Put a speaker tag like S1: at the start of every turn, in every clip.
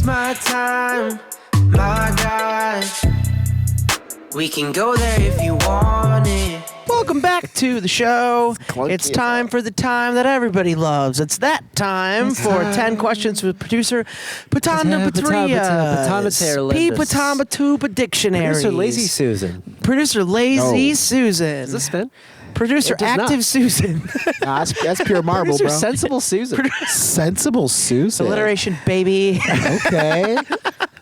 S1: It's my time, my God. We can go there if you want it.
S2: Welcome back to the show. It's time for the time that everybody loves. It's that time for 10 questions with producer Patanda Patria. P. Patamba Dictionary.
S3: Producer Lazy Susan.
S2: Producer Lazy Susan.
S3: Is this spin?
S2: Producer Active
S3: not.
S2: Susan.
S4: Nah, that's pure marble,
S3: Producer
S4: bro.
S3: Sensible Susan.
S4: Sensible Susan.
S2: Alliteration, baby.
S4: Okay.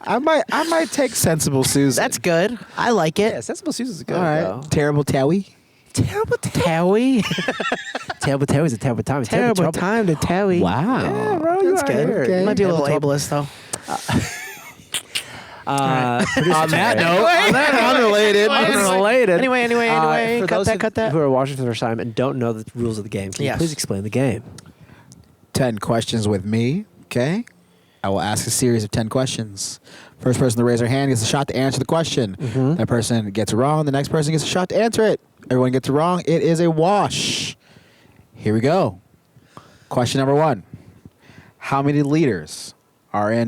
S4: I might take Sensible Susan.
S2: That's good. I like it.
S3: Yeah, Sensible Susan's good.
S4: all right.
S3: Though.
S4: Terrible Towie.
S2: Terrible Towie.
S3: Terrible Towie is a terrible time.
S2: Terrible time to Towie.
S3: Wow.
S4: Yeah, bro,
S2: That's good.
S4: Okay.
S2: Might be a little ableist, though.
S4: On that note, unrelated.
S2: Anyway.
S3: For
S2: Cut
S3: those
S2: that.
S3: who are watching for the first time and don't know the rules of the game, can you
S2: Yes.
S3: please explain the game?
S4: 10 questions with me, okay? I will ask a series of 10 questions. First person to raise their hand gets a shot to answer the question. That person gets it wrong. The next person gets a shot to answer it. Everyone gets it wrong. It is a wash. Here we go. Question number 1. How many liters are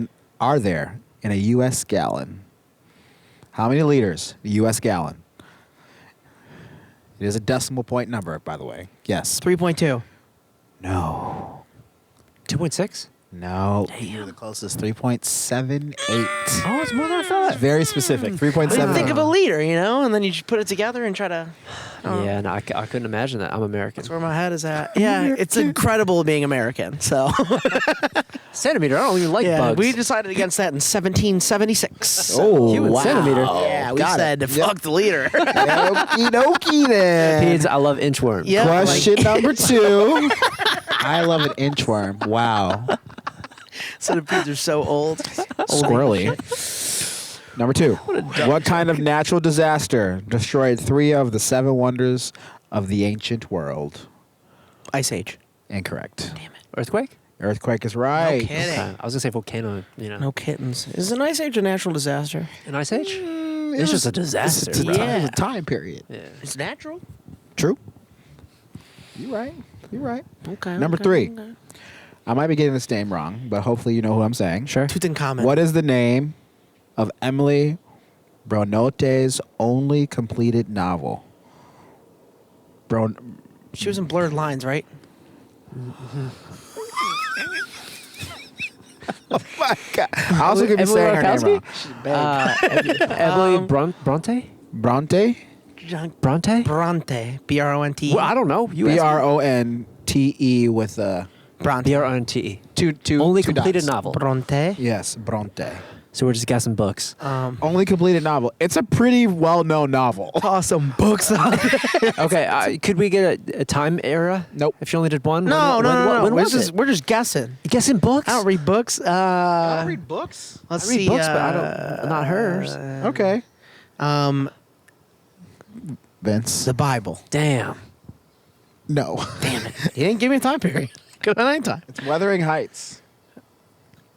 S4: there in a U.S. gallon? How many liters? A U.S. gallon. It is a decimal point number, by the way. Yes.
S2: 3.2.
S4: No.
S3: 2.6?
S4: No. You're the closest. 3.78.
S3: Oh, it's more than I thought.
S4: It's very specific. 3.7.
S2: Think of a liter, and then you just put it together and try to...
S3: Yeah, no, I couldn't imagine that. I'm American.
S2: That's where my head is at. Yeah, it's incredible being American. So,
S3: Centimeter, I don't even like bugs.
S2: we decided against that in 1776.
S4: Oh,
S3: Human centimeter.
S2: Yeah, we
S4: Got
S2: said
S4: it.
S2: fuck the liter.
S4: Okie dokie then.
S3: Peds, I love inchworms.
S2: Yeah.
S4: Question number 2. I love an inchworm. Wow.
S2: Centipedes are so old.
S4: Squirrely. Number 2. What kind of natural disaster destroyed 3 of the 7 wonders of the ancient world?
S2: Ice Age.
S4: Incorrect.
S2: Damn it.
S3: Earthquake?
S4: Earthquake is right.
S2: No kidding.
S3: I was going to say volcano,
S2: No kittens. Is an Ice Age a natural disaster?
S3: An ice age?
S4: It
S3: It's just a
S4: was-
S3: disaster.
S4: It's a
S3: bro.
S4: time,
S2: Yeah.
S4: it was a time period.
S3: Yeah.
S2: It's natural.
S4: True. You're right. You're right.
S2: Okay.
S4: Number 3. I might be getting this name wrong, but hopefully you know who I'm saying.
S3: Sure.
S2: Tutankhamun.
S4: What is the name of Emily Brunotte's only completed novel?
S2: She was in Blurred Lines, right?
S4: Oh my God. I also could be
S3: Emily
S4: saying her name
S3: Ratajkowski?
S4: wrong.
S3: Emily Bronte?
S4: Bronte?
S3: Bronte?
S2: Bronte. B-R-O-N-T.
S3: Well, I don't know. You asked me.
S4: Bronte with a
S2: Bronte.
S3: B-R-O-N-T-E.
S4: two
S3: Only
S4: two
S3: completed
S4: dots.
S3: novel.
S2: Bronte.
S4: Yes, Bronte.
S3: So we're just guessing books.
S4: Only completed novel. It's a pretty well-known novel.
S2: Toss some books on.
S3: Okay, could we get a time era?
S4: Nope.
S3: If you only did one?
S2: No.
S3: When was it?
S2: We're just guessing.
S3: Guessing books?
S2: I don't read books.
S4: I don't read books.
S2: Let's
S3: I read
S2: see.
S3: books, but I don't. Not hers.
S4: Okay. Vince.
S2: The Bible.
S3: Damn.
S4: No.
S2: Damn it. You didn't give me a time period. Good on any time.
S4: It's Wuthering Heights.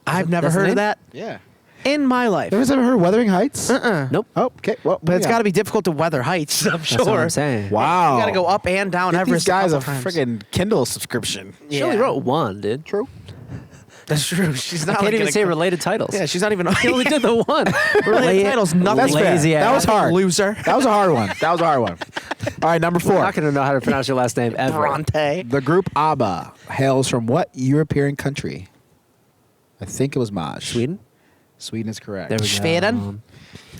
S2: I've never
S3: that's the
S2: heard of
S3: name?
S2: that
S4: Yeah.
S2: in my life.
S4: You ever heard Wuthering Heights?
S3: Nope.
S4: Oh, okay. Well,
S2: But it's got to be difficult to weather heights, I'm sure.
S3: That's what I'm saying.
S4: Wow.
S2: You got to go up and down
S4: Get
S2: Everest
S4: these guys a
S2: couple times.
S4: friggin' Kindle subscription.
S3: She only wrote one, dude.
S4: True.
S2: That's true. She's
S3: I
S2: not
S3: can't
S2: like
S3: even
S2: gonna
S3: say
S2: go-
S3: related titles.
S2: Yeah, she's not even.
S3: She only did the one.
S2: Related titles, nothing.
S4: That's fair.
S3: Lazy
S4: That
S3: ass.
S4: was hard.
S2: Loser.
S4: That was a hard one. All right, number 4.
S3: I'm not going to know how to pronounce your last name ever.
S2: Bronte.
S4: The group ABBA hails from what European country? I think it was Maj.
S3: Sweden?
S4: Sweden is correct.
S3: There we go.
S2: Sweden?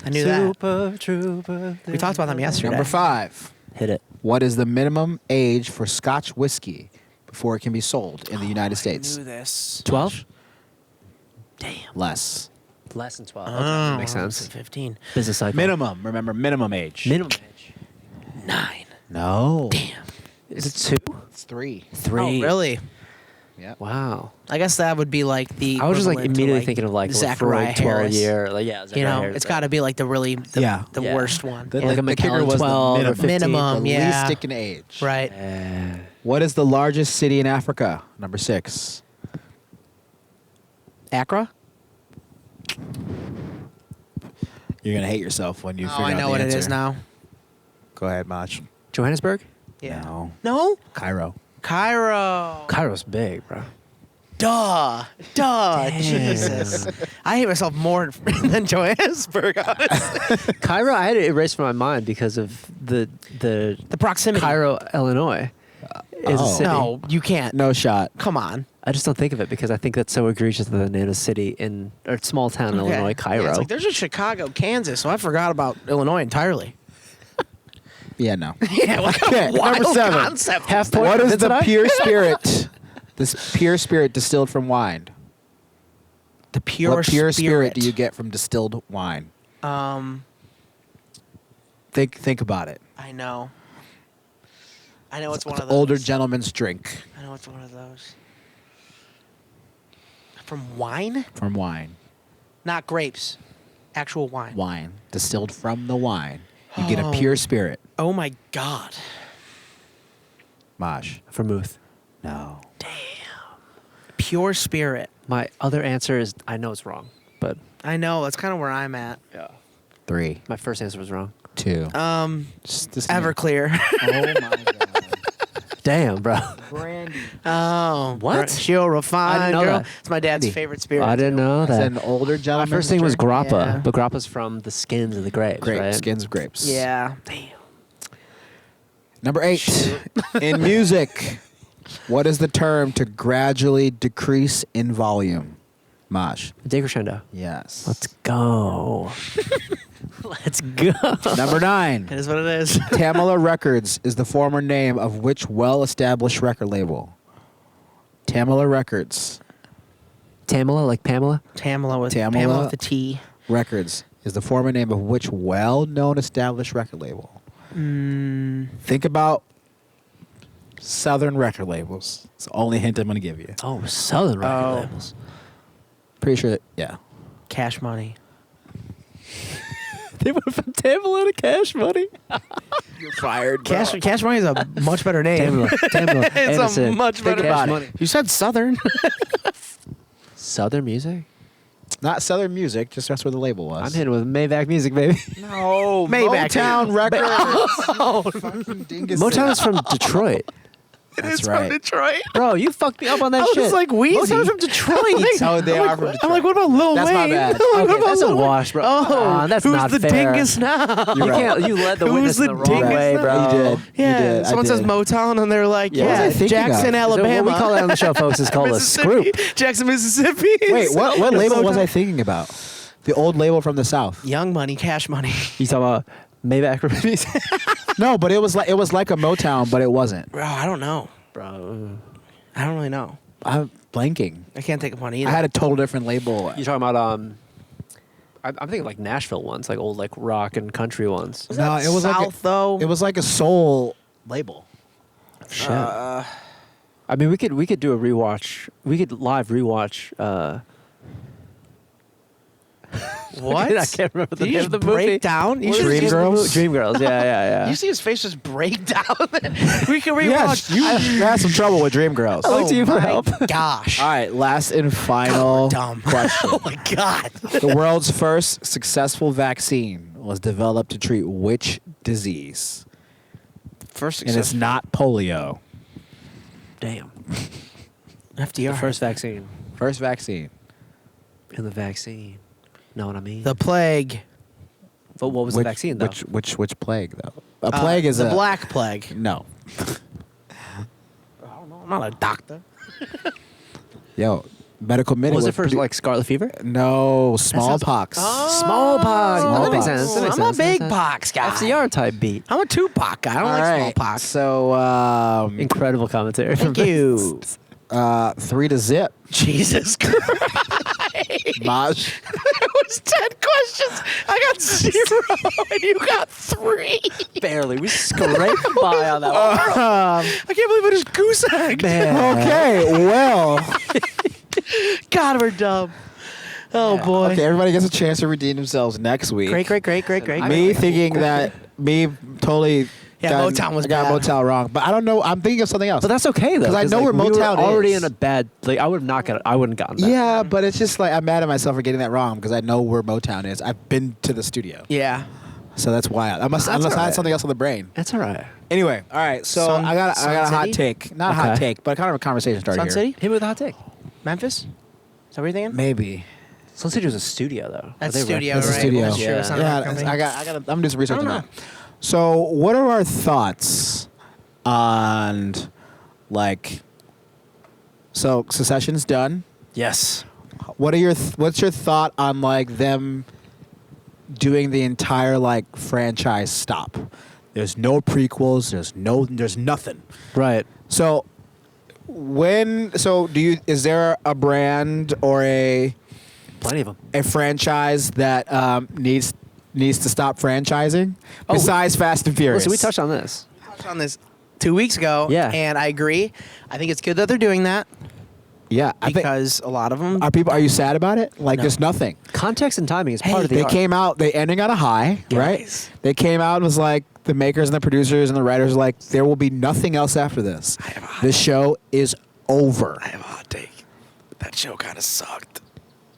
S2: I knew that.
S3: Super Trooper.
S2: We talked about them yesterday.
S4: Number 5.
S3: Hit it.
S4: What is the minimum age for Scotch whiskey before it can be sold in the United States?
S2: I knew this.
S3: 12?
S2: Damn.
S4: Less.
S3: Less than 12. Okay, makes sense.
S2: 15.
S3: Business cycle.
S4: Minimum. Remember, minimum age.
S3: Minimum age.
S2: 9.
S4: No.
S2: Damn.
S3: Is it 2?
S4: It's 3.
S3: 3.
S2: Oh, really?
S4: Yeah.
S3: Wow.
S2: I guess that would be like the.
S3: I was just like
S2: equivalent to,
S3: immediately thinking of like
S2: Zachariah
S3: Lefroy 12
S2: Harris.
S3: year. Like, yeah, Zachariah
S2: You know,
S3: Harris,
S2: it's got to be like the really the,
S4: Yeah.
S2: the
S3: Yeah.
S2: worst one.
S4: The,
S3: Yeah, like a
S4: the kicker
S3: McAllen
S4: was
S3: 12 or
S4: the
S3: 15.
S2: Minimum,
S4: the
S2: yeah.
S4: least sticking age.
S2: Right.
S4: What is the largest city in Africa? Number 6.
S2: Accra?
S4: You're going to hate yourself when you
S2: Oh,
S4: figure out
S2: I know
S4: the
S2: what
S4: answer.
S2: it is now.
S4: Go ahead, Maj.
S3: Johannesburg?
S2: Yeah.
S4: No.
S2: No?
S4: Cairo.
S2: Cairo.
S3: Cairo's big, bro.
S2: Duh. Jesus. I hate myself more than Johannesburg, honestly.
S3: Cairo, I had to erase from my mind because of the
S2: proximity.
S3: Cairo, Illinois is a city.
S2: No, you can't.
S4: No shot.
S2: Come on.
S3: I just don't think of it because I think that's so egregious that the name of a city or small town in Illinois, Cairo.
S2: Yeah, it's like there's a Chicago, Kansas, so I forgot about Illinois entirely.
S4: Yeah, no.
S2: Yeah, what
S4: Okay,
S2: a wild
S4: number 7.
S2: concept.
S3: Half point.
S4: What is
S3: Did
S4: the
S3: I?
S4: pure spirit? This pure spirit distilled from wine.
S2: The pure
S4: What pure spirit do you get from distilled wine? Think about it.
S2: I know it's one
S4: It's
S2: of those.
S4: older gentleman's drink
S2: I know it's one of those. From wine?
S4: from wine.
S2: Not grapes. Actual wine.
S4: Wine distilled from the wine. You get a pure spirit.
S2: Oh my God.
S4: Maj.
S3: Vermouth.
S4: No.
S2: Pure spirit.
S3: My other answer is I know it's wrong, but
S2: I know, that's kind of where I'm at.
S4: 3,
S3: my first answer was wrong.
S4: 2. Just
S2: Everclear.
S4: Oh my God.
S3: Damn, bro.
S4: Brandy.
S2: Oh.
S3: What?
S2: She'll refine.
S3: I didn't know
S2: girl.
S3: that.
S2: It's my dad's favorite spirit.
S3: I didn't know
S4: That's
S3: that.
S4: an older
S3: My
S4: gentleman's
S3: first thing was
S4: drink.
S3: grappa,
S2: Yeah.
S3: but grappa's from the skins of the grapes,
S4: Grape
S3: right?
S4: skins of grapes.
S2: Yeah.
S3: Damn.
S4: Number 8. In music, what is the term to gradually decrease in volume? Maj.
S3: Decrescendo.
S4: Yes.
S3: Let's go. Let's go.
S4: Number 9.
S2: It is what it is.
S4: Tamala Records is the former name of which well-established record label? Tamala Records.
S3: Tamala, like Pamela?
S2: Pamela with
S4: Tamala.
S2: with a T.
S4: Records is the former name of which well-known established record label? Think about Southern record labels. It's the only hint I'm going to give you.
S3: Oh, Southern record
S2: Oh.
S3: labels.
S4: Pretty sure that, yeah.
S2: Cash Money.
S3: They went from Tamala to Cash Money.
S4: You're fired,
S2: Cash Money is a much better name.
S3: Tamala.
S2: It's
S3: Anderson.
S2: a much better
S3: Cash
S2: name.
S3: Money.
S2: You said Southern.
S3: Southern music?
S4: Not Southern music, just that's where the label was.
S3: I'm hitting with Maybach music, baby.
S4: No,
S2: Maybach.
S4: Motown Records. Fucking dingus.
S3: Motown is from Detroit.
S4: That's right.
S2: Detroit.
S3: Bro, you fucked me up on that
S2: I
S3: shit.
S2: was like Wheezy.
S3: Motown's from Detroit.
S4: So they are from Detroit.
S2: I'm like, what about Lil
S4: That's my
S2: Wayne?
S4: bad.
S2: I'm like, what
S3: Okay,
S2: about
S3: that's a
S2: Lil Wayne?
S3: wash, bro.
S2: Oh,
S3: That's
S2: who's
S3: not
S2: the
S3: fair.
S2: dingus now?
S3: You
S4: right.
S3: can't. You led the
S2: Who's
S3: witness in
S2: the
S3: the wrong
S2: dingus
S3: way,
S2: now?
S3: bro.
S4: You did.
S2: Yeah,
S4: You did.
S2: someone
S4: I
S2: says
S4: did.
S2: Motown, and they're like,
S4: Yeah, what was I
S2: yeah,
S4: thinking
S2: Jackson,
S4: of?
S3: So
S2: Alabama.
S3: what we call it on the show, folks, is called a
S2: Mississippi.
S3: scroop.
S2: Jackson, Mississippi.
S4: Wait, what label was
S2: Motown.
S4: I thinking about? The old label from the South.
S2: Young Money, Cash Money.
S3: You talking about Maybach music?
S4: No, but it was like a Motown, but it wasn't.
S2: Bro, I don't know.
S3: Bro.
S2: I don't really know.
S4: I'm blanking.
S2: I can't think of one either.
S4: I had a total different label.
S3: You talking about I'm thinking like Nashville ones, like old like rock and country ones.
S4: No, it was
S2: South,
S4: like
S2: though.
S4: it was like a soul label.
S3: Shit. I mean, we could do a rewatch. We could live rewatch.
S2: What?
S3: I can't remember the
S2: Did you
S3: name of the
S2: just break
S3: movie.
S2: down? You
S3: What
S2: should
S3: is
S2: just
S3: the name of the
S4: Dreamgirls?
S3: movie? Dreamgirls. Yeah, yeah,
S2: You see his face just break down. We can
S4: Yes,
S2: rewatch.
S4: you had some trouble with Dreamgirls.
S3: I looked to you for
S2: my
S3: help.
S2: Gosh.
S4: All right, last and final
S2: Dumb.
S4: question.
S2: Oh my God.
S4: The world's first successful vaccine was developed to treat which disease?
S2: First
S4: And it's not polio.
S3: Damn.
S2: FDR.
S3: The first vaccine.
S4: First vaccine.
S3: And the vaccine. Know what I mean?
S2: The plague.
S3: But what was the vaccine though?
S4: Which plague though? A plague is
S2: the
S4: a
S2: Black Plague.
S4: No.
S2: I'm not a doctor.
S4: Yo, medical minute.
S3: was it for like scarlet fever?
S4: No, smallpox.
S3: Smallpox.
S4: Oh.
S3: That makes sense. That makes
S2: I'm a
S3: sense.
S2: big
S3: That makes
S2: pox guy.
S3: sense. FCR type beat.
S2: I'm a Tupac guy. I don't
S4: All
S2: like
S4: right,
S2: smallpox.
S4: So,
S3: Incredible commentary.
S2: Thank you.
S4: 3-0.
S2: Jesus Christ.
S4: Maj.
S2: It was 10 questions. I got 0 and you got 3.
S3: Barely. We scraped by on that one.
S2: I can't believe it is goose egg.
S3: Man.
S4: Okay, well.
S2: God, we're dumb. Oh, boy.
S4: Okay, everybody gets a chance to redeem themselves next week.
S2: Great.
S4: Me thinking that me totally.
S2: Yeah, Motown was
S4: I got
S2: bad.
S4: Motown wrong, but I don't know. I'm thinking of something else.
S3: But that's okay though.
S4: 'Cause I know where
S3: we were
S4: Motown
S3: already
S4: is.
S3: in a bad. Like I would have not got. I wouldn't gotten that.
S4: Yeah, but it's just like I'm mad at myself for getting that wrong because I know where Motown is. I've been to the studio,
S2: Yeah.
S4: so that's why unless I had
S3: alright.
S4: something else on the brain.
S3: That's all right.
S4: Anyway, all right. So
S2: Sun-
S4: I got a
S2: Sun
S4: hot
S2: City?
S4: take, not a hot
S3: Okay.
S4: take, but kind of a conversation starter
S2: Sun
S4: here.
S2: City?
S3: Hit me with a hot take.
S2: Memphis? Is that what you're thinking?
S4: Maybe.
S3: Sun City was a studio, though.
S2: That's
S3: Are they
S2: studio,
S4: That's
S2: right?
S4: a studio.
S2: That's true. It's not a
S4: Yeah,
S2: record company.
S4: I got. I'm gonna do some research on
S2: I don't
S4: that. So, what are our thoughts on like? So, Succession's done.
S3: Yes.
S4: What's your thought on like them doing the entire like franchise stop? There's no prequels. There's nothing.
S3: Right.
S4: So is there a brand or
S3: Plenty of them.
S4: a franchise that needs to stop franchising besides Fast and Furious?
S3: Listen, we touched on this.
S2: Touched on this 2 weeks ago.
S3: Yeah.
S2: And I agree. I think it's good that they're doing that
S4: Yeah, I think.
S2: because a lot of them.
S4: Are you sad about it? Like,
S2: No.
S4: there's nothing.
S3: Context and timing is part of the
S4: They
S3: art.
S4: came out. They ending on a high, right?
S2: Guys.
S4: They came out and was like the makers and the producers and the writers were like, there will be nothing else after this. This show is over.
S2: I have a hot take. That show kind of sucked.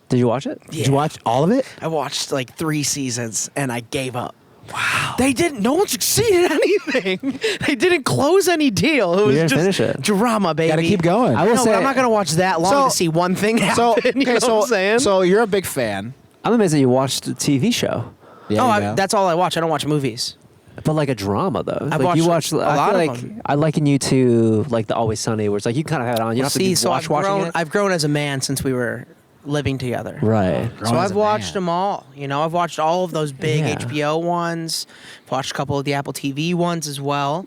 S3: Did you watch it?
S4: Did you watch all of it?
S2: I watched like 3 seasons and I gave up. Wow. They didn't. No one succeeded at anything. They didn't close any deal. It was
S3: didn't
S2: just
S3: finish it.
S2: drama, baby.
S4: Got to keep going.
S3: I will
S2: No,
S3: say
S2: but I'm not going to watch that long to see one thing happen. You know what I'm saying?
S4: So you're a big fan.
S3: I'm amazed that you watched a TV show.
S4: Yeah,
S2: that's all I watch. I don't watch movies.
S3: But like a drama, though.
S2: I've
S3: like you
S2: watched
S3: watch.
S2: a
S3: I
S2: lot
S3: feel
S2: of
S3: like
S2: them.
S3: I liken you to like the Always Sunny, where it's like you kind of have it on. You don't have to be watching it.
S2: I've grown as a man since we were living together.
S3: Right.
S2: So I've watched them all. You know, I've watched all of those big
S3: Yeah.
S2: HBO ones. I've watched a couple of the Apple TV ones as well.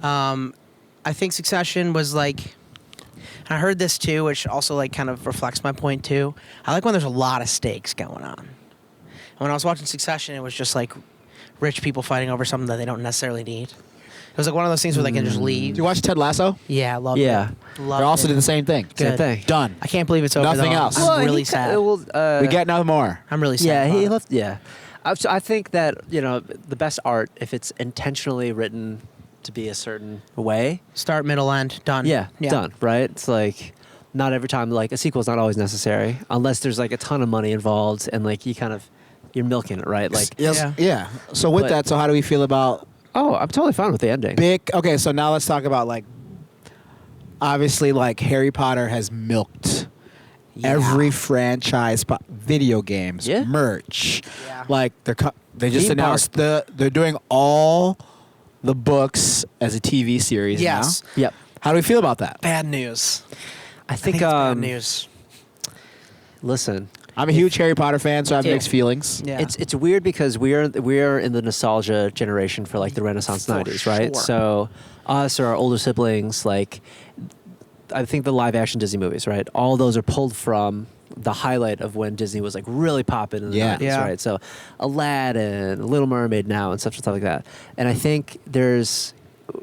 S2: I think Succession was like, and I heard this too, which also like kind of reflects my point too. I like when there's a lot of stakes going on. And when I was watching Succession, it was just like rich people fighting over something that they don't necessarily need. It was like one of those things where they can just leave.
S4: Did you watch Ted Lasso?
S2: Yeah, I loved
S3: Yeah.
S2: it. Loved
S4: They also
S2: it.
S4: did the same thing.
S2: Good.
S3: Same thing.
S4: Done.
S2: I can't believe it's over.
S4: Nothing
S2: though.
S4: else.
S2: I'm
S4: Well,
S2: really sad.
S4: We get no more.
S2: I'm really sad.
S3: Yeah,
S2: about
S3: he
S2: it.
S3: left. Yeah, I think that the best art, if it's intentionally written to be a certain way.
S2: Start, middle, end, done.
S3: Yeah, done. Right. It's like not every time. Like a sequel is not always necessary unless there's like a ton of money involved and like you're milking it, right? Like
S4: Yeah. So with
S3: But-
S4: that, so how do we feel about
S3: oh, I'm totally fine with the ending.
S4: okay, so now let's talk about like obviously like Harry Potter has milked every franchise, video games,
S3: Yeah.
S4: merch.
S2: Yeah.
S4: Like they just
S3: Theme
S4: announced they're doing all the books as a TV series
S2: Yes.
S4: now.
S3: Yep.
S4: How do we feel about that?
S2: Bad news.
S3: I
S2: I
S3: think,
S2: think it's bad news.
S3: Listen,
S4: I'm a huge Harry Potter fan, so I have
S3: Yeah.
S4: mixed feelings.
S2: Yeah.
S3: it's weird because we are in the nostalgia generation for like the Renaissance
S2: For
S3: 90s, right?
S2: sure.
S3: So us or our older siblings, like I think the live action Disney movies, right? All those are pulled from the highlight of when Disney was like really popping in the
S4: Yeah.
S3: 90s,
S2: Yeah.
S3: right? So Aladdin, Little Mermaid now and stuff like that. And I think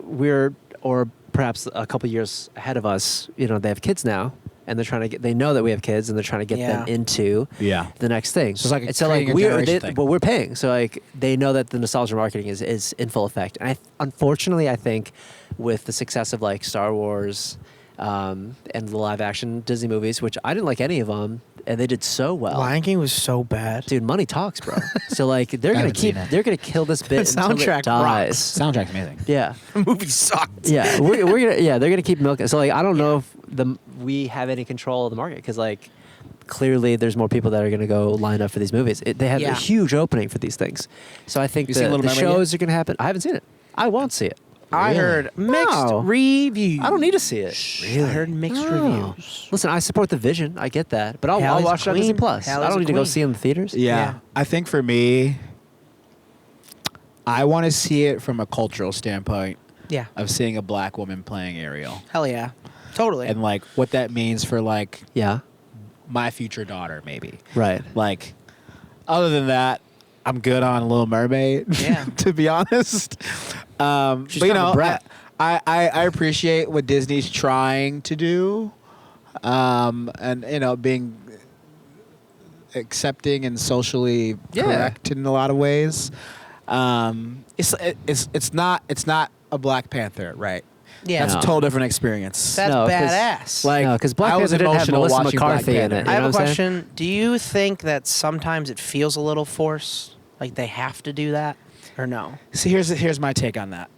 S3: we're or perhaps a couple years ahead of us, they have kids now and they know that we have kids and they're trying to get them
S2: Yeah.
S3: into
S4: Yeah.
S3: the next thing.
S4: So it's like
S3: so like
S4: creating a generation thing.
S3: but we're paying. So like they know that the nostalgia marketing is in full effect. And unfortunately, I think with the success of like Star Wars and the live action Disney movies, which I didn't like any of them, and they did so well.
S2: Lion King was so bad.
S3: Dude, money talks, bro. So like they're gonna
S4: haven't seen it.
S3: they're gonna kill this bit
S2: The
S3: until
S2: soundtrack
S3: it dies.
S2: rocks.
S4: Soundtrack's amazing.
S3: Yeah.
S2: The movie sucked.
S3: Yeah, they're gonna keep milking. So like, I don't know if we have any control of the market because like, clearly there's more people that are gonna go line up for these movies. They have
S2: Yeah.
S3: a huge opening for these things. So I think
S4: You seen Little
S3: the
S4: Mermaid
S3: shows are gonna happen. I haven't seen it. I won't see it.
S2: I heard mixed
S3: No.
S2: reviews.
S3: I don't need to see it.
S2: I heard mixed
S3: No.
S2: reviews.
S3: Listen, I support the vision. I get that, but I'll
S2: Hallie's
S3: watch it
S2: a
S3: on Disney
S2: queen.
S3: Plus. I
S2: Hallie's
S3: don't
S2: a
S3: need to go
S2: queen.
S3: see it in the theaters.
S4: Yeah. I think for me, I want to see it from a cultural standpoint
S2: Yeah.
S4: of seeing a black woman playing Ariel
S2: Hell yeah. Totally.
S4: and like what that means for like
S3: Yeah.
S4: my future daughter, maybe.
S3: Right.
S4: Like, other than that, I'm good on Little Mermaid.
S2: Yeah.
S4: To be honest.
S3: She's
S4: But
S3: kind of a brat.
S4: I appreciate what Disney's trying to do, and being accepting and socially
S3: Yeah.
S4: correct in a lot of ways. It's not a Black Panther, right?
S2: yeah.
S4: That's
S3: No.
S4: a total different experience.
S2: That's
S3: No, 'cause-
S2: badass.
S4: Like,
S3: No, 'cause Black
S4: I was
S3: Panther didn't have
S4: emotional
S3: Melissa
S4: watching Black
S3: McCarthy in
S4: Panther.
S3: it.
S2: I have
S3: know
S2: a
S3: what I'm
S2: question. Do you think that sometimes it feels a little forced? Like they have to do that? Or no?
S4: So here's my take on that.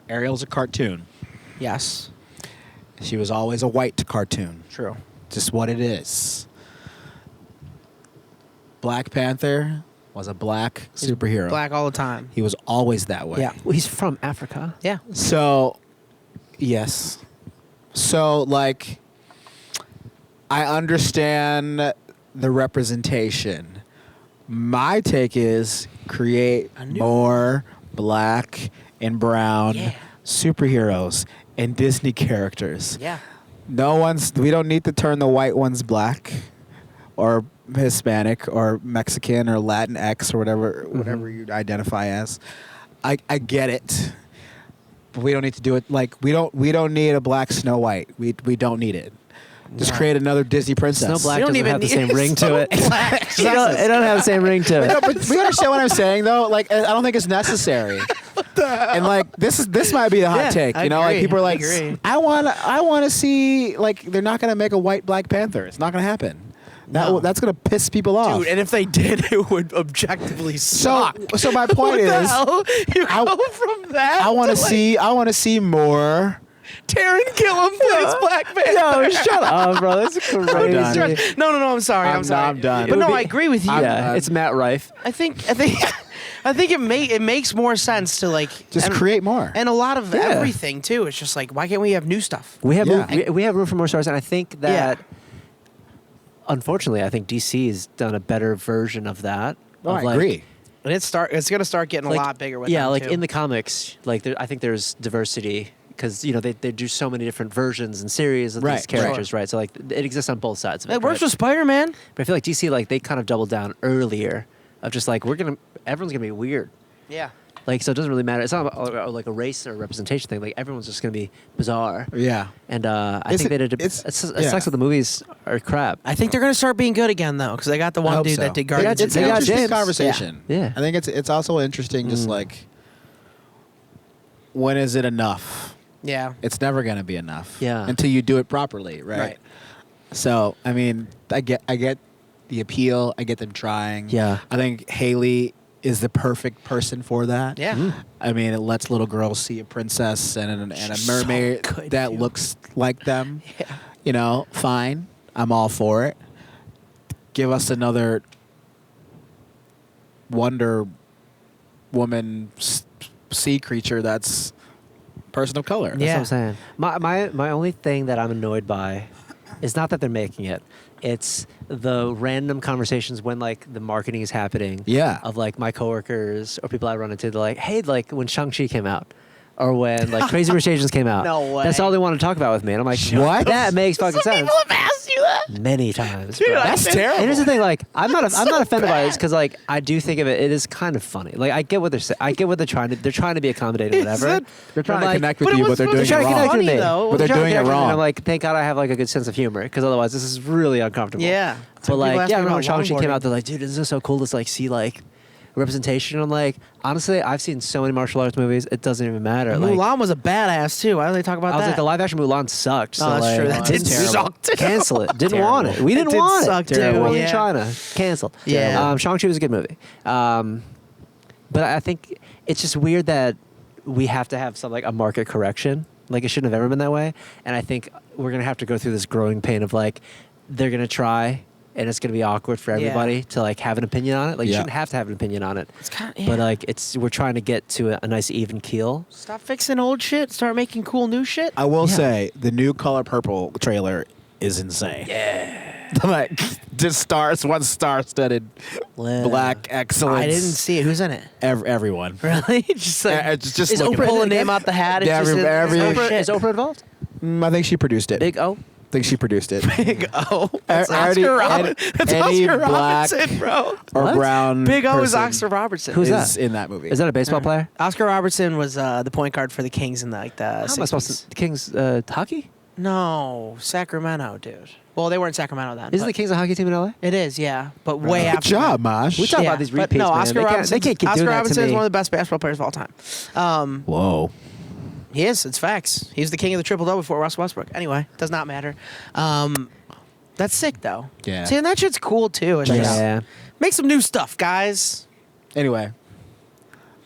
S4: Ariel's a cartoon.
S2: Yes.
S4: She was always a white cartoon.
S2: True.
S4: Just what it is. Black Panther was a black superhero.
S2: Black all the time.
S4: He was always that way.
S2: Yeah.
S3: Well, he's from Africa.
S2: Yeah.
S4: So, yes. So, like, I understand the representation. My take is create more black and brown superheroes and Disney characters.
S2: Yeah.
S4: We don't need to turn the white ones black or Hispanic or Mexican or Latinx or whatever you identify as. I get it. But we don't need to do it like we don't need a black Snow White. We don't need it. Just create another Disney princess.
S3: Snow Black
S2: You don't
S3: doesn't
S2: even
S3: have the
S2: need
S3: same ring to it.
S2: It
S3: It don't have the same ring to it.
S4: No, but we understand what I'm saying though. Like I don't think it's necessary. And like this might be the hot
S2: Yeah,
S4: take.
S2: I
S4: You know, like
S2: agree.
S4: people are
S2: I
S4: like,
S2: agree.
S4: I want to see like they're not gonna make a white Black Panther. It's not gonna happen.
S2: No.
S4: That's gonna piss people off.
S2: Dude, and if they did, it would objectively suck.
S4: So my point
S2: What the
S4: is,
S2: hell? You
S4: I-
S2: go from that
S4: I want to
S2: like,
S4: see more.
S2: Taron Killam plays Black Panther.
S3: Yo, shut up, bro. That's
S4: done.
S3: crazy.
S2: No, I'm sorry. I'm sorry.
S4: I'm done.
S2: But
S3: It
S2: no,
S3: would
S2: I
S3: be-
S2: agree with you.
S3: Yeah, it's Matt Rife.
S2: I think it makes more sense to like
S4: Just create more.
S2: and a lot of
S3: Yeah.
S2: everything too. It's just like why can't we have new stuff?
S3: We have
S4: Yeah.
S3: we have room for more stars, and I think that
S2: Yeah.
S3: unfortunately, I think DC's done a better version of that.
S4: Oh,
S3: of
S4: I
S3: like,
S4: agree.
S2: And it's gonna start getting
S3: like,
S2: a lot bigger with
S3: yeah,
S2: them,
S3: like
S2: too.
S3: in the comics, like I think there's diversity because they do so many different versions and series of
S4: Right,
S3: these characters, right? So like it exists on both sides of it.
S2: It works
S3: right?
S2: with Spider-Man.
S3: But I feel like DC like they kind of doubled down earlier of just like everyone's gonna be weird.
S2: Yeah.
S3: Like so it doesn't really matter. It's not about, like a race or representation thing. Like everyone's just gonna be bizarre.
S4: Yeah.
S3: And I
S4: It's-
S3: think they did. It
S4: yeah.
S3: sucks that the movies are crap.
S2: I think they're gonna start being good again though, because they got the
S4: I
S2: one
S4: hope
S2: dude
S4: so.
S2: that did
S4: They got-
S2: Guardians.
S4: It's
S2: of
S4: an
S2: the
S3: got
S2: Galaxy.
S4: interesting
S3: James.
S4: conversation.
S3: Yeah.
S4: I think it's also interesting. Just like when is it enough?
S2: Yeah.
S4: It's never gonna be enough.
S3: Yeah.
S4: Until you do it properly, right?
S2: Right.
S4: So I mean, I get the appeal. I get them trying.
S3: Yeah.
S4: I think Haley is the perfect person for that.
S2: Yeah.
S4: I mean, it lets little girls see a princess and a
S2: She's so
S4: mermaid
S2: good,
S4: that
S2: too.
S4: looks like them.
S2: Yeah.
S4: You know, fine. I'm all for it. Give us another Wonder Woman sea creature that's person of color.
S3: That's
S2: Yeah.
S3: what I'm saying. My only thing that I'm annoyed by is not that they're making it. It's the random conversations when like the marketing is happening.
S4: Yeah.
S3: Of like my coworkers or people I run into, they're like, hey, like when Shang-Chi came out. Or when like Crazy Rich Asians came out.
S2: No way.
S3: That's all they want to talk about with me. And I'm like,
S4: What?
S3: That makes fucking sense.
S2: People have asked you that.
S3: Many times.
S2: Dude,
S3: bro.
S2: That's
S4: terrible.
S3: And here's the thing, like I'm not
S2: so
S3: offended by
S2: bad.
S3: this because like I do think of it. It is kind of funny. Like I get what they're saying. I get what they're trying to. They're trying to be accommodating, whatever.
S2: that-
S4: They're trying to
S3: Like,
S4: connect with
S2: but it
S4: you,
S2: was
S4: but they're
S2: supposed
S4: doing
S2: to
S4: it
S2: be
S4: wrong.
S2: funny,
S3: me.
S2: though.
S4: But they're
S3: trying to
S4: doing it
S3: connect with me, and
S4: wrong.
S3: I'm like, thank God I have like a good sense of humor because otherwise this is really uncomfortable.
S2: Yeah.
S3: But
S2: People
S3: like,
S2: ask
S3: yeah, I
S2: me
S3: remember when
S2: about
S3: Shang-Chi came
S2: longboarding.
S3: out, they're like, dude, isn't this so cool to like see like representation? I'm like, honestly, I've seen so many martial arts movies, it doesn't even matter. Like,
S2: Mulan was a badass too. Why don't they talk about
S3: I was
S2: that?
S3: like, the live action Mulan sucked. So
S2: Oh, that's
S3: like,
S2: true. That
S4: did
S3: didn't
S4: suck,
S2: too.
S3: Cancel it. Didn't
S4: Terrible.
S3: want it. We didn't
S2: did
S3: want
S2: suck,
S3: it.
S2: too.
S3: Only
S2: Yeah.
S3: in China. Cancel.
S2: Yeah.
S3: Shang-Chi was a good movie. But I think it's just weird that we have to have some like a market correction. Like it shouldn't have ever been that way. And I think we're gonna have to go through this growing pain of like they're gonna try and it's gonna be awkward for
S2: Yeah.
S3: everybody to like have an opinion on it. Like you
S4: Yeah.
S3: shouldn't have to have an opinion on it.
S2: It's kinda, yeah.
S3: But like we're trying to get to a nice even keel.
S2: Stop fixing old shit. Start making cool new shit.
S4: I will
S3: Yeah.
S4: say the new Color Purple trailer is insane. Yeah. Like just stars, one star-studded black excellence.
S2: I didn't see it. Who's in it?
S4: Everyone.
S2: Really? Just like
S4: It's just
S2: is
S4: looking
S2: Oprah
S4: at
S2: pull
S4: it
S2: a name
S4: again.
S2: out the hat? It's
S4: Yeah,
S2: just
S4: every-
S2: oh,
S3: Oprah,
S2: shit.
S3: is Oprah involved?
S4: I think she produced it.
S3: Big O?
S4: I think she produced it.
S2: Big O. That's
S4: Already-
S2: Oscar Robertson.
S4: any-
S2: That's
S4: any
S2: Oscar
S4: black-
S2: Robertson, bro.
S4: or
S3: What?
S4: brown.
S2: Big O is
S4: person
S2: Oscar Robertson.
S3: Who's
S4: is
S3: that?
S4: in that movie.
S3: Is that a baseball player?
S2: Oscar Robertson was the point guard for the Kings in the
S3: How am I
S2: 60s.
S3: supposed to? The Kings hockey?
S2: No, Sacramento, dude. Well, they weren't Sacramento then.
S3: Isn't
S2: but
S3: the Kings a hockey team in LA?
S2: It is, yeah, but way
S4: Good
S2: after.
S4: job, Maj.
S3: We talk about these
S2: but
S3: repeats,
S2: no,
S3: man.
S2: Oscar
S3: They can't-
S2: Robinson.
S3: they can't keep
S2: Oscar
S3: doing that to
S2: Robinson is
S3: me.
S2: one of the best basketball players of all time.
S4: Whoa.
S2: He is. It's facts. He's the king of the triple double before Russell Westbrook. Anyway, does not matter. That's sick though.
S4: Yeah.
S2: See, and that shit's cool too. It's just,
S3: Yeah.
S2: make some new stuff, guys.
S4: Anyway,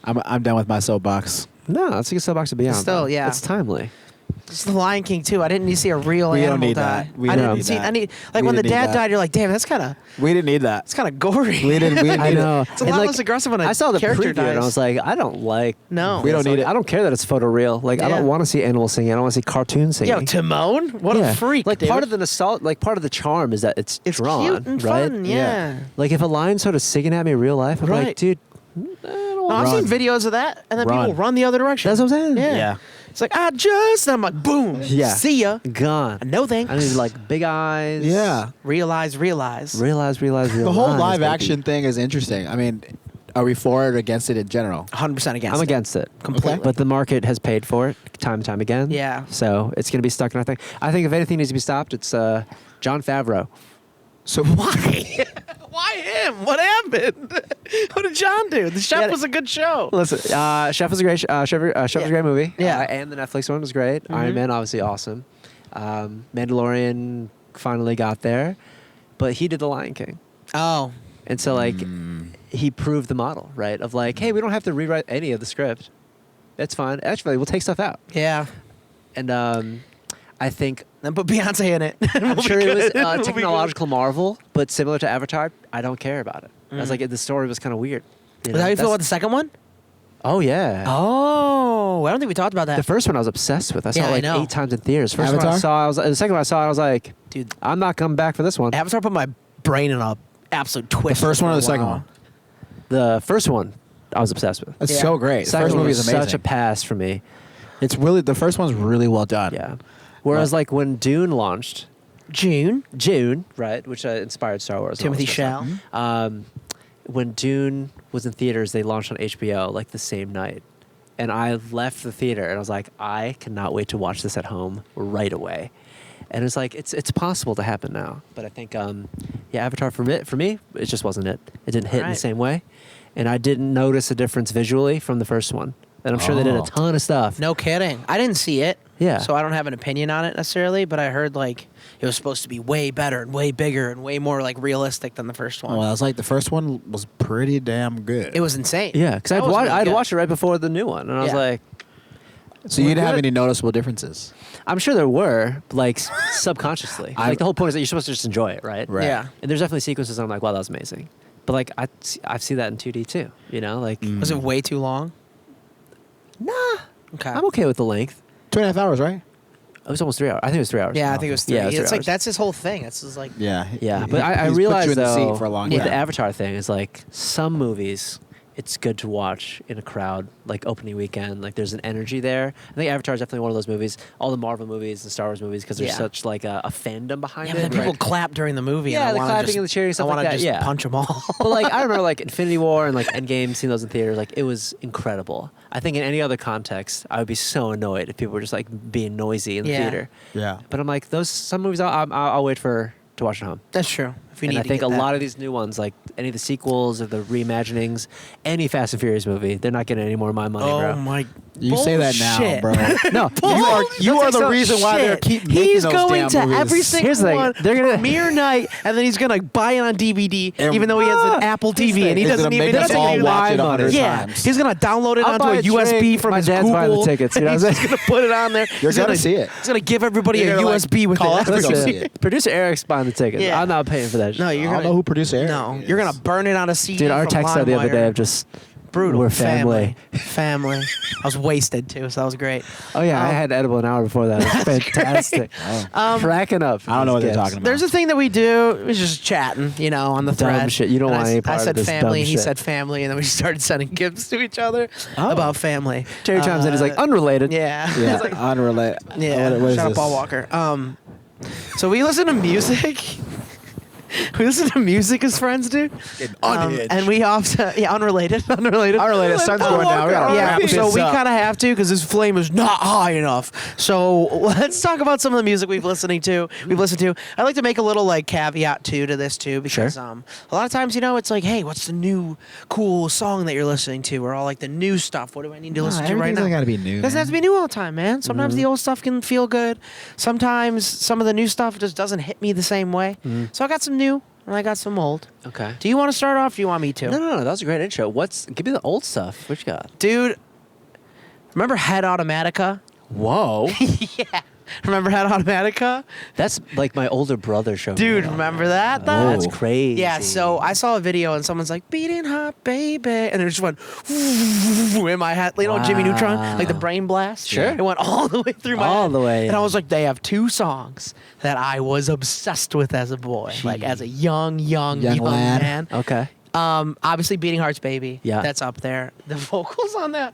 S4: I'm done with my soapbox.
S3: No, that's a good soapbox to be on.
S2: Still,
S3: though.
S2: yeah.
S3: It's timely.
S2: It's the Lion King too. I didn't need to see a real
S4: We don't
S2: animal
S4: need
S2: die.
S4: that. We
S2: I
S4: don't
S2: didn't
S4: need
S2: see
S4: that.
S2: any. Like
S4: We
S2: when the
S4: didn't need
S2: dad
S4: that.
S2: died, you're like, damn, that's kind of
S4: need that.
S2: it's kind of gory.
S4: We didn't need
S3: I know.
S2: It's a
S3: And,
S2: lot
S3: like,
S2: less aggressive when a
S3: I saw the
S2: character
S3: preview
S2: dies.
S3: and I was like, I don't like.
S2: No.
S4: We don't need it.
S3: I don't care that it's photoreal. Like, I
S2: Yeah.
S3: don't want to see animals singing. I don't want to see cartoons singing.
S2: Yo, Timon, what a freak!
S3: Like
S2: dude.
S3: part of the part of the charm is that it's drawn,
S2: cute and
S3: right?
S2: fun. Yeah.
S3: Like if a lion started singing at me in real life, I'm
S2: Right.
S3: like, dude,
S2: No, I've
S4: Run.
S2: seen videos of that, and then
S4: Run.
S2: people run the other direction.
S3: that's what I'm saying.
S2: Yeah.
S4: Yeah.
S2: It's like and I'm like, boom.
S3: Yeah.
S2: See ya.
S3: Gone.
S2: No thanks.
S3: I need like big eyes.
S4: Yeah.
S2: Realize.
S3: Realize.
S4: The whole live
S3: baby.
S4: action thing is interesting. I mean, are we for it or against it in general?
S2: 100% against.
S3: I'm
S2: it.
S3: against it
S2: Completely.
S3: but the market has paid for it time and time again.
S2: Yeah.
S3: So it's gonna be stuck. And I think if anything needs to be stopped, it's Jon Favreau.
S4: So
S2: Why? Why him? What happened? What did John do? The Chef
S3: Yeah.
S2: was a good show.
S3: Listen, Chef was a great Chef was a great movie.
S2: Yeah.
S3: And the Netflix one was great. Iron Man obviously awesome. Mandalorian finally got there, but he did The Lion King,
S2: Oh.
S3: and so like he proved the model, right? Of like, hey, we don't have to rewrite any of the script. That's fine. Actually, we'll take stuff out.
S2: Yeah.
S3: And I think
S2: Then put Beyonce in it.
S3: I'm sure it was
S2: We'll be
S3: a
S2: good.
S3: technological marvel, but similar to Avatar, I don't care about it. I was like, the story was kind of weird. You
S2: Is that how you feel
S3: That's-
S2: about the second one?
S3: Oh yeah.
S2: Oh, I don't think we talked about that.
S3: The first one I was obsessed with. I saw
S2: Yeah,
S3: it
S2: I
S3: like
S2: know.
S3: 8 times in theaters. First one I
S4: Avatar?
S3: saw, the second one I saw, I was like,
S2: Dude,
S3: I'm not coming back for this one.
S2: Avatar put my brain in a absolute
S4: the
S2: twist.
S4: first one or the second
S2: Wow.
S4: one?
S3: The first one I was obsessed with.
S4: That's
S2: Yeah.
S4: so great. The
S3: Second
S4: first
S3: one
S4: movie
S3: was
S4: is amazing.
S3: such a pass for me.
S4: It's really the first one's really well done.
S3: Yeah. Whereas like when Dune launched,
S2: June.
S3: right, which inspired Star Wars. and all
S2: Timothy
S3: this stuff.
S2: Chalamet.
S3: When Dune was in theaters, they launched on HBO like the same night. And I left the theater and I was like, I cannot wait to watch this at home right away. And it's like it's possible to happen now. But I think Avatar for me, it just wasn't it. It didn't hit in the
S2: Right.
S3: same way. And I didn't notice a difference visually from the first one. And I'm sure they did a
S4: Oh.
S3: ton of stuff.
S2: No kidding. I didn't see it.
S3: Yeah.
S2: So I don't have an opinion on it necessarily, but I heard like it was supposed to be way better and way bigger and way more like realistic than the first one.
S4: Well, I was like, the first one was pretty damn good.
S2: It was insane.
S3: Yeah, because
S2: That was really
S3: I'd
S2: good.
S3: watched it right before the new one. And I was
S2: Yeah.
S3: like,
S4: So you didn't have
S3: good.
S4: any noticeable differences.
S3: I'm sure there were, like subconsciously.
S4: I-
S3: Like the whole point is that you're supposed to just enjoy it, right?
S4: Right.
S2: Yeah.
S3: And there's definitely sequences that I'm like, wow, that was amazing. But like I've seen that in 2D too. You know, like
S2: Was it way too long?
S3: nah,
S2: Okay.
S3: I'm okay with the length.
S4: 2.5 hours, right?
S3: It was almost 3 hours. I think it was 3 hours.
S2: Yeah, I think it was 3.
S3: Yeah, it was 3
S2: it's like
S3: hours.
S2: that's his whole thing. It's just like
S4: Yeah.
S3: Yeah,
S4: He-
S3: but I
S4: he's put
S3: realized
S4: you in the
S3: though
S4: seat for a long
S3: with
S4: time.
S3: the Avatar thing is like some movies, it's good to watch in a crowd, like opening weekend. Like there's an energy there. I think Avatar is definitely one of those movies. All the Marvel movies and Star Wars movies because there's
S2: Yeah.
S3: such like a fandom behind
S2: yeah,
S3: it.
S2: but then people
S3: right?
S2: clap during the movie.
S3: Yeah,
S2: and I
S3: the
S2: wanna
S3: clapping
S2: just,
S3: and the cheering, stuff
S2: I
S3: like
S2: wanna
S3: that,
S2: just
S3: yeah.
S2: punch them all.
S3: But like I remember like Infinity War and like Endgame, seeing those in theaters, like it was incredible. I think in any other context, I would be so annoyed if people were just like being noisy in the
S2: Yeah.
S3: theater.
S4: Yeah.
S3: But I'm like some movies I'll wait to watch at home.
S2: That's true. If you
S3: And
S2: need
S3: I
S2: to
S3: think
S2: get
S3: a
S2: that.
S3: lot of these new ones, like any of the sequels or the reimaginings, any Fast and Furious movie, they're not getting any more of my money,
S2: Oh
S3: bro.
S2: my!
S4: You say that now,
S2: Bullshit.
S4: bro.
S3: No,
S4: You are the reason why they keep making
S2: He's
S4: those
S2: going
S4: damn
S2: to
S4: movies.
S2: every single
S3: Here's the thing,
S2: one.
S3: they're gonna-
S2: premiere night, and then he's gonna buy it on DVD,
S4: And-
S2: even though he has an Apple TV, and he
S4: He's
S2: doesn't
S4: gonna
S2: even.
S4: make us
S2: doesn't
S4: all
S2: even-
S4: watch it
S3: Why
S4: 100
S3: money?
S2: Yeah,
S4: times.
S2: he's gonna download it
S3: I'll
S2: onto
S3: buy
S2: a
S3: a
S2: USB
S3: drink,
S2: from
S3: my
S2: his
S3: dad's
S2: Google.
S3: buying the tickets, you know
S2: and
S3: what I'm
S2: he's gonna put it on there.
S4: You're
S2: He's
S4: gonna see it.
S2: He's gonna give everybody
S4: You're
S2: a
S4: gonna, like,
S2: USB with
S4: call
S2: it.
S4: us to go
S3: Listen,
S4: see it.
S3: Producer Eric's buying the tickets.
S2: Yeah.
S3: I'm not paying for that shit.
S2: No,
S4: I
S2: you're
S4: don't
S2: gonna.
S4: know who producer Eric
S2: No,
S4: is.
S2: you're gonna burn it on a CD.
S3: Dude, our
S2: from
S3: text the other
S2: LimeWire.
S3: day of just
S2: Brutal.
S3: we're family.
S2: Family. I was wasted too, so that was great.
S3: Oh yeah, I had edible an hour before that. It was fantastic. Cracking up.
S4: I don't know what they're
S3: Gifts.
S4: talking about.
S2: There's a thing that we do. We're just chatting, on the
S3: Dumb
S2: thread.
S3: shit. You don't
S2: And
S3: want
S2: I,
S3: any part
S2: I
S3: of
S2: said
S3: this
S2: family,
S3: dumb
S2: and he
S3: shit.
S2: said family, and then we started sending gifts to each other
S4: Oh.
S2: about family.
S3: Jerry chimes in. He's like unrelated.
S2: Yeah.
S4: Yeah,
S2: It's like,
S4: unrelated.
S2: yeah.
S4: What is
S2: Shut up,
S4: this?
S2: Paul Walker. So we listen to music. We listen to music as friends do.
S4: Unhinged.
S2: And we often, unrelated.
S4: Unrelated. Sun's going down. We gotta
S2: Yeah,
S4: wrap
S2: so
S4: this
S2: we
S4: up.
S2: kind of have to because this flame is not high enough. So let's talk about some of the music we've listened to. I'd like to make a little caveat to this too because a lot of times it's like, hey, what's the new cool song that you're listening to, or all like the new stuff? What do I need to listen to right now?
S4: Everything's gotta be new.
S2: It doesn't have to be new all the time, man. Sometimes the old stuff can feel good. Sometimes some of the new stuff just doesn't hit me the same way. So I got some new and I got some old.
S3: Okay.
S2: Do you want to start off? Or do you want me to?
S3: No. That was a great intro. Give me the old stuff. What you got?
S2: Dude, remember Head Automatica?
S3: Whoa.
S2: Yeah. Remember Head Automatica?
S3: That's like my older brother showed me.
S2: Dude,
S3: that.
S2: remember that though?
S3: That's crazy.
S2: Yeah, so I saw a video and someone's like, beating hot baby. And it just went in my head. You know Jimmy Neutron? Like the brain blast?
S3: Sure.
S2: It went all the way through my head.
S3: All the way.
S2: And I was like, they have 2 songs that I was obsessed with as a boy. Like as a young
S4: lad.
S2: man.
S3: Okay.
S2: Obviously Beating Hearts Baby.
S3: Yeah.
S2: That's up there. The vocals on that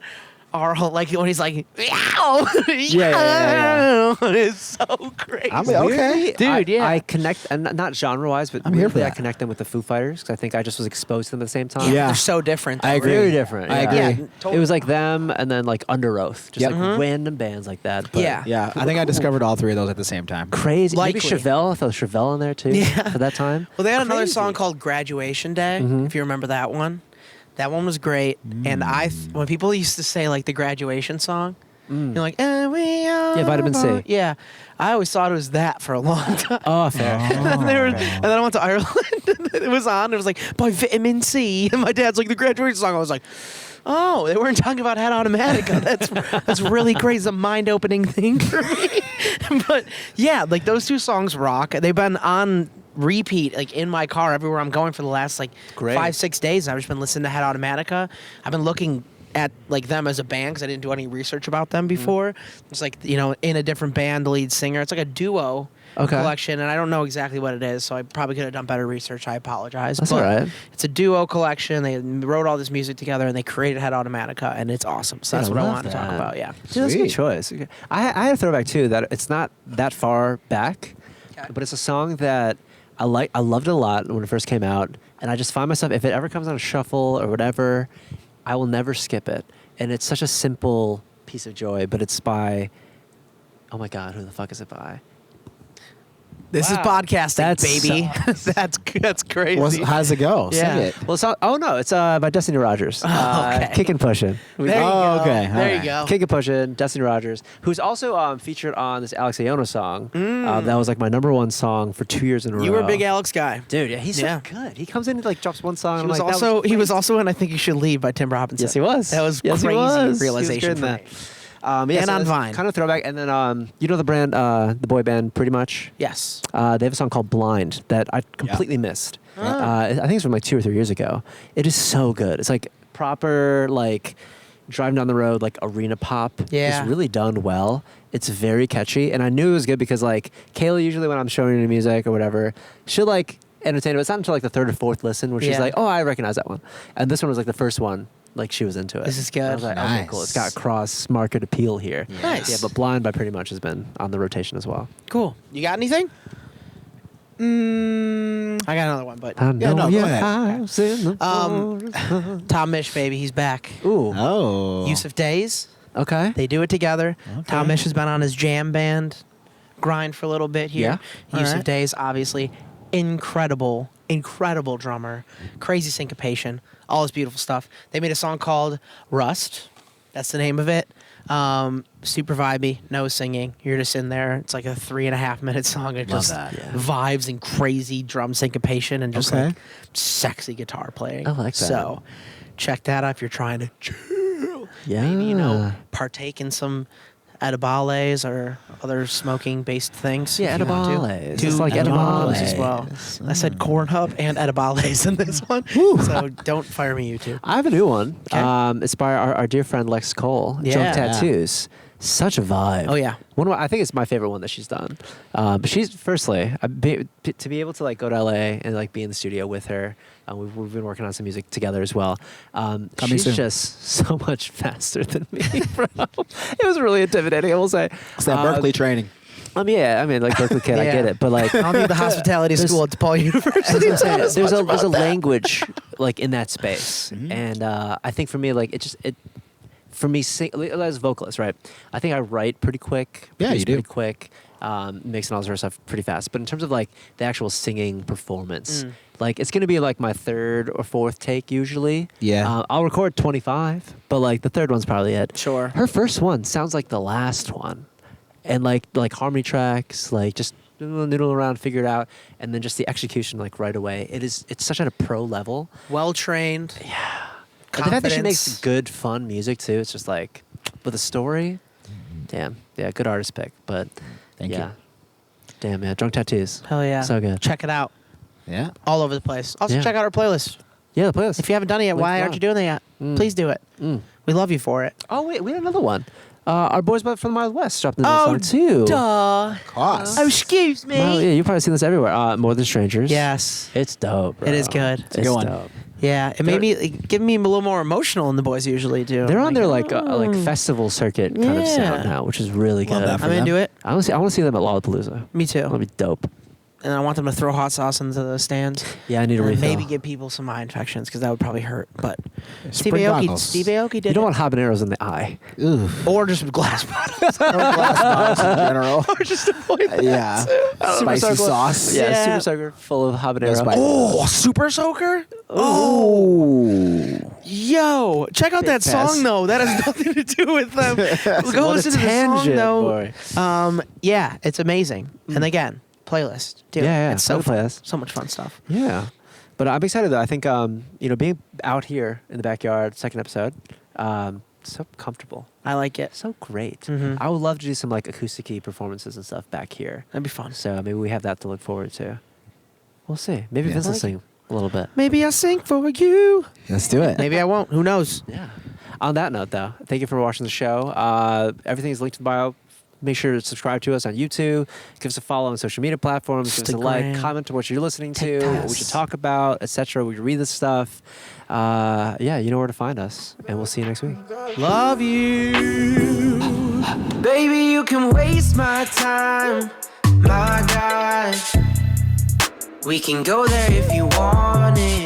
S2: are like when he's like, yow,
S3: yeah.
S2: It's so crazy.
S4: Okay.
S2: Dude, yeah.
S3: I connect, and not genre-wise, but
S4: I'm here for
S3: weirdly I
S4: that.
S3: connect them with the Foo Fighters because I think I just was exposed to them at the same time.
S4: Yeah.
S2: They're so different.
S4: I
S2: though,
S4: agree.
S3: Very different.
S4: I
S3: yeah.
S4: agree.
S2: Yeah, totally.
S3: It was like them and then like Under Oath. Just
S4: Yep.
S3: like random bands like that. But
S2: Yeah.
S4: Yeah, I think I discovered all 3 of those at the same time.
S3: Crazy.
S2: Likely.
S3: Maybe Chevelle. I thought Chevelle in there too
S2: Yeah.
S3: for that time.
S2: Well, they had another
S3: Crazy.
S2: song called Graduation Day, if you remember that one. That one was great. And when people used to say like the graduation song, you're like, and we are.
S3: Yeah, Vitamin C.
S2: born-" Yeah. I always thought it was that for a long time.
S3: Oh, fair.
S2: And then I went to Ireland and it was on. It was like, by Vitamin C. And my dad's like, the graduation song. I was like, oh, they weren't talking about Head Automatica. That's really great. It's a mind-opening thing for me. But yeah, like those 2 songs rock. They've been on repeat like in my car everywhere I'm going for the last like
S3: Great.
S2: 5-6 days. I've just been listening to Head Automatica. I've been looking at like them as a band because I didn't do any research about them before. It's like, you know, in a different band, the lead singer. It's like a duo collection, and I don't know exactly what it is, so I probably could have done better research. I apologize.
S3: That's
S2: But
S3: all right.
S2: it's a duo collection. They wrote all this music together, and they created Head Automatica, and it's awesome. So that's
S3: I
S2: what I
S3: love
S2: wanted to talk
S3: that.
S2: about. Yeah.
S3: Dude, that's a good
S4: Sweet.
S3: choice. I had a throwback too that it's not that far back,
S2: Okay.
S3: but it's a song that I loved it a lot when it first came out, and I just find myself, if it ever comes on a shuffle or whatever, I will never skip it. And it's such a simple piece of joy, but it's by, oh my God, who the fuck is it by?
S2: This is
S3: Wow.
S2: podcasting,
S3: That's
S2: baby. that's crazy.
S4: How does it go?
S2: Yeah.
S4: Sing it.
S3: Well, it's by Destiny Rogers.
S2: okay.
S3: Kick and Pushin'.
S2: There you
S4: Oh,
S2: go.
S4: okay.
S2: There
S4: Alright.
S2: you go.
S3: Kick and Pushin', Destiny Rogers, who's also featured on this Alex Ayono song. That was like my #1 song for 2 years in a row.
S2: You were a big Alex guy.
S3: Dude, yeah, he's
S2: Yeah.
S3: so good. He comes in and like drops one song.
S2: He
S3: I'm
S2: was
S3: like,
S2: he was also in I Think You Should Leave by Tim Robinson.
S3: Yes, he was.
S2: That was
S3: Yes, he
S2: crazy
S3: was. He was
S2: realization
S3: good in
S2: for
S3: that.
S2: me.
S3: Yeah,
S2: And
S3: so
S2: on
S3: that's
S2: Vine.
S3: kind of throwback. And then you know the brand, the boy band, Pretty Much.
S2: Yes.
S3: They have a song called Blind that I completely missed. I think it's from like 2 or 3 years ago. It is so good. It's like proper like driving down the road like arena pop.
S2: Yeah.
S3: It's really done well. It's very catchy, and I knew it was good because like Kayla usually when I'm showing her music or whatever, she'll like entertain it. But it's not until like the 3rd or 4th listen where she's
S2: Yeah.
S3: like, oh, I recognize that one. And this one was like the first one. Like she was into it.
S2: This is good.
S3: And I was like, okay, cool. It's got cross market appeal here.
S2: Nice.
S3: Yeah, but Blind by Pretty Much has been on the rotation as well.
S2: Cool. You got anything? I got another one, but
S3: I know
S4: no, go
S3: your
S4: ahead.
S3: eyes in the
S2: Tom Misch, baby, he's back.
S3: Ooh.
S4: Oh.
S2: Use of Days.
S3: Okay.
S2: They do it together.
S4: Okay.
S2: Tom Misch has been on his jam band grind for a little bit here.
S3: Yeah.
S2: Use
S4: All
S2: of
S4: right.
S2: Days, obviously, incredible drummer, crazy syncopation, all this beautiful stuff. They made a song called Rust. That's the name of it. Super vibey, no singing. You're just in there. It's like a 3.5 minute song. It
S4: Love
S2: just
S4: that.
S3: Yeah.
S2: vibes and crazy drum syncopation and just
S4: Okay.
S2: like sexy guitar playing.
S3: I like that.
S2: So check that out if you're trying to chill.
S3: Yeah.
S2: Maybe, you know, partake in some edibles or other smoking-based things.
S3: Yeah,
S2: if you want to.
S3: edibles.
S2: Do
S3: It's like
S2: edibles as
S3: edibles.
S2: well. I said corn hub and edibles in this one, so don't fire me, YouTube.
S3: I have a new one.
S2: Okay.
S3: It's by our dear friend Lex Cole.
S2: Yeah.
S3: Junk Tattoos. Such a vibe.
S2: Oh, yeah.
S3: One of I think it's my favorite one that she's done. But she's firstly to be able to like go to LA and like be in the studio with her. We've been working on some music together as well. She's
S4: soon.
S3: just so much faster than me, bro. It was really intimidating, I will say.
S4: It's that Berkeley training.
S3: Yeah, I mean, like Berkeley kid, I
S2: Yeah.
S3: get it, but like,
S2: I don't need the hospitality school at DePaul University.
S3: there's a language like in that space, and I think for me, like for me, as a vocalist, right? I think I write pretty quick.
S4: Yeah,
S3: produce
S4: you do.
S3: pretty quick. Mixing all this other stuff pretty fast. But in terms of like the actual singing performance, like it's gonna be like my 3rd or 4th take usually.
S4: Yeah.
S3: I'll record 25, but like the 3rd one's probably it.
S2: Sure.
S3: Her first one sounds like the last one, and like harmony tracks, like just noodle around, figure it out, and then just the execution like right away. It's such at a pro level.
S2: Well-trained.
S3: And the fact that she
S2: Confidence.
S3: makes good, fun music too. It's just like with a story. Damn. Yeah, good artist pick. But
S4: Thank
S3: yeah.
S4: you.
S3: Damn, yeah. Drunk Tattoos.
S2: Hell yeah.
S3: So good.
S2: Check it out.
S4: Yeah.
S2: All over the place. Also,
S3: Yeah.
S2: check out our playlist.
S3: Yeah, the playlist.
S2: If you haven't done it yet,
S3: Links
S2: why
S3: below.
S2: aren't you doing that yet?
S3: Mm.
S2: Please do it.
S3: Mm.
S2: We love you for it.
S3: Oh, wait. We had another one. Our boys from the Miles West dropped the new
S2: Oh,
S3: song, too.
S2: duh.
S4: Cost.
S2: Oh, excuse me.
S3: Well, yeah, you've probably seen this everywhere. More Than Strangers.
S2: Yes.
S3: It's dope, bro.
S2: It is good. It's
S4: a good one.
S3: Dope.
S2: Yeah, it made me give me a little more emotional than the boys usually do.
S3: They're on their like
S2: oh.
S3: festival circuit kind of
S2: Yeah.
S3: sound now, which is really
S4: Love
S3: good.
S4: that for
S2: I'm
S4: them.
S2: into it.
S3: I want to see them at Lollapalooza.
S2: Me too.
S3: That'll be dope.
S2: And I want them to throw hot sauce into the stands.
S3: Yeah, I need a
S2: And
S3: refill.
S2: maybe give people some eye infections because that would probably hurt. But Steve
S4: Spring
S2: Aoki,
S4: goggles.
S2: Steve Aoki did
S3: You don't
S2: it.
S3: want habaneros in the eye.
S4: Ooh.
S2: Or just glass bottles.
S4: Or glass bottles in general.
S2: or just avoid that.
S4: Yeah. Spicy
S3: soaker.
S4: sauce.
S3: Yeah,
S2: Yeah.
S3: super soaker full of habanero.
S4: spicy.
S2: Oh, Super Soaker?
S4: Oh.
S2: Yo, check out that
S3: Big pass.
S2: song though. That has nothing to do with them. Go
S3: What a
S2: listen to the song
S3: tangent,
S2: though.
S3: boy.
S2: Yeah, it's amazing. And again, playlist. Dude,
S3: Yeah,
S2: it's so
S3: go to
S2: fun.
S3: playlist.
S2: So much fun stuff.
S3: Yeah, but I'm excited though. I think being out here in the backyard, second episode, so comfortable,
S2: I like it.
S3: so great.
S2: Mhm.
S3: I would love to do some like acoustic-y performances and stuff back here.
S2: That'd be fun.
S3: So maybe we have that to look forward to. We'll see. Maybe
S4: Yeah.
S3: Vince will
S2: Like-
S3: sing a little bit.
S2: Maybe I'll sing for you.
S4: Let's do it.
S2: Maybe I won't. Who knows?
S3: Yeah. On that note, though, thank you for watching the show. Everything is linked in the bio. Make sure to subscribe to us on YouTube. Give us a follow on social media platforms. Give us a like,
S2: Instagram.
S3: comment to what you're listening to, what we
S2: TikToks.
S3: should talk about, etc. We read this stuff. Yeah, you know where to find us, and we'll see you next week.
S2: Love you.
S1: Baby, you can waste my time, my God. We can go there if you want it.